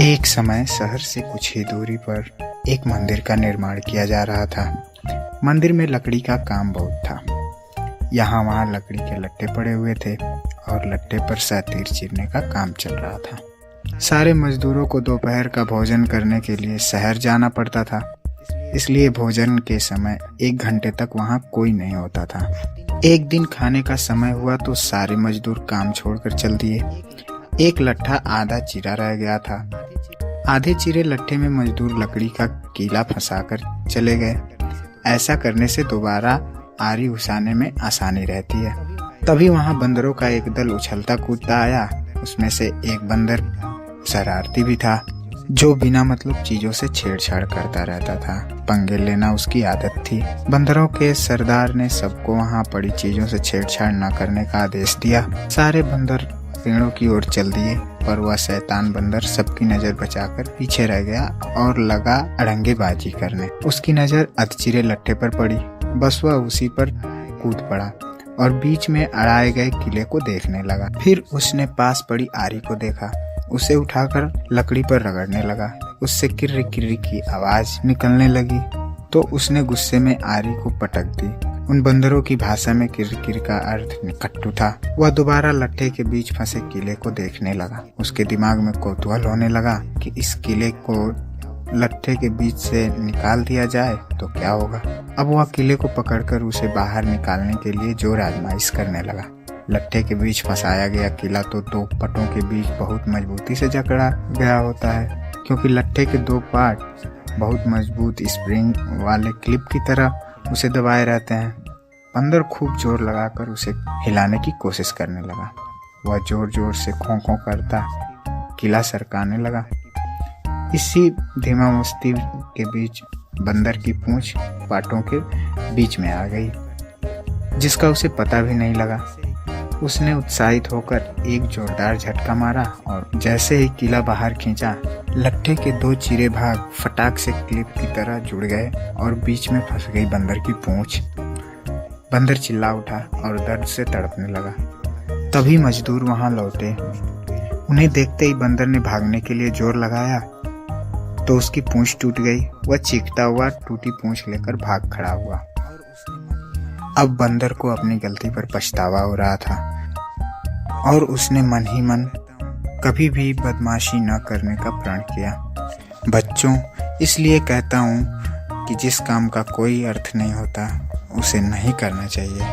एक समय शहर से कुछ ही दूरी पर एक मंदिर का निर्माण किया जा रहा था। मंदिर में लकड़ी का काम बहुत था। यहाँ वहाँ लकड़ी के लट्ठे पड़े हुए थे और लट्ठे पर तीर चीरने का काम चल रहा था। सारे मजदूरों को दोपहर का भोजन करने के लिए शहर जाना पड़ता था, इसलिए भोजन के समय 1 घंटे तक वहाँ कोई नहीं होता था। एक दिन खाने का समय हुआ तो सारे मजदूर काम छोड़कर चल दिए। एक लट्ठा आधा चिरा रह गया था। आधे चिरे लट्ठे में मजदूर लकड़ी का कीला फंसाकर चले गए। ऐसा करने से दोबारा आरी उसाने में आसानी रहती है। तभी वहां बंदरों का एक दल उछलता कूदता आया। उसमें से एक बंदर शरारती भी था, जो बिना मतलब चीजों से छेड़छाड़ करता रहता था। पंगे लेना उसकी आदत थी। बंदरों के सरदार ने सबको वहां पड़ी चीजों से छेड़छाड़ न करने का आदेश दिया। सारे बंदर पेड़ों की ओर चल दिए, पर वह शैतान बंदर सबकी नजर बचाकर पीछे रह गया और लगा अड़ंगेबाजी करने। उसकी नजर अधचिरे लट्ठे पर पड़ी। बस वह उसी पर कूद पड़ा और बीच में अड़ाए गए किले को देखने लगा। फिर उसने पास पड़ी आरी को देखा। उसे उठाकर लकड़ी पर रगड़ने लगा। उससे किर्र किर्र की आवाज निकलने लगी तो उसने गुस्से में आरी को पटक दी। उन बंदरों की भाषा में किर्र किर्र का अर्थ निकट्टू था। वह दोबारा लट्ठे के बीच फंसे किले को देखने लगा। उसके दिमाग में कौतूहल होने लगा कि इस किले को लट्ठे के बीच से निकाल दिया जाए तो क्या होगा। अब वह किले को पकड़कर उसे बाहर निकालने के लिए जोर आजमाइश करने लगा। लट्ठे के बीच फंसाया गया किला तो 2 पटों के बीच बहुत मजबूती से जकड़ा गया होता है, क्योंकि लट्ठे के 2 पार्ट बहुत मजबूत स्प्रिंग वाले क्लिप की तरह उसे दबाए रहते हैं। बंदर खूब जोर लगाकर उसे हिलाने की कोशिश करने लगा। वह जोर जोर से खों खों करता किला सरकाने लगा। इसी धीमा मस्ती के बीच बंदर की पूंछ पाटों के बीच में आ गई, जिसका उसे पता भी नहीं लगा। उसने उत्साहित होकर एक जोरदार झटका मारा और जैसे ही किला बाहर खींचा, लट्ठे के 2 चिरे भाग फटाक से क्लिप की तरह जुड़ गए और बीच में फंस गई बंदर की पूंछ। बंदर चिल्ला उठा और दर्द से तड़पने लगा। तभी मजदूर वहां लौटे। उन्हें देखते ही बंदर ने भागने के लिए जोर लगाया तो उसकी पूंछ टूट गई। वह चीखता हुआ टूटी पूंछ लेकर भाग खड़ा हुआ। अब बंदर को अपनी गलती पर पछतावा हो रहा था और उसने मन ही मन कभी भी बदमाशी न करने का प्रण किया। बच्चों, इसलिए कहता हूँ कि जिस काम का कोई अर्थ नहीं होता उसे नहीं करना चाहिए।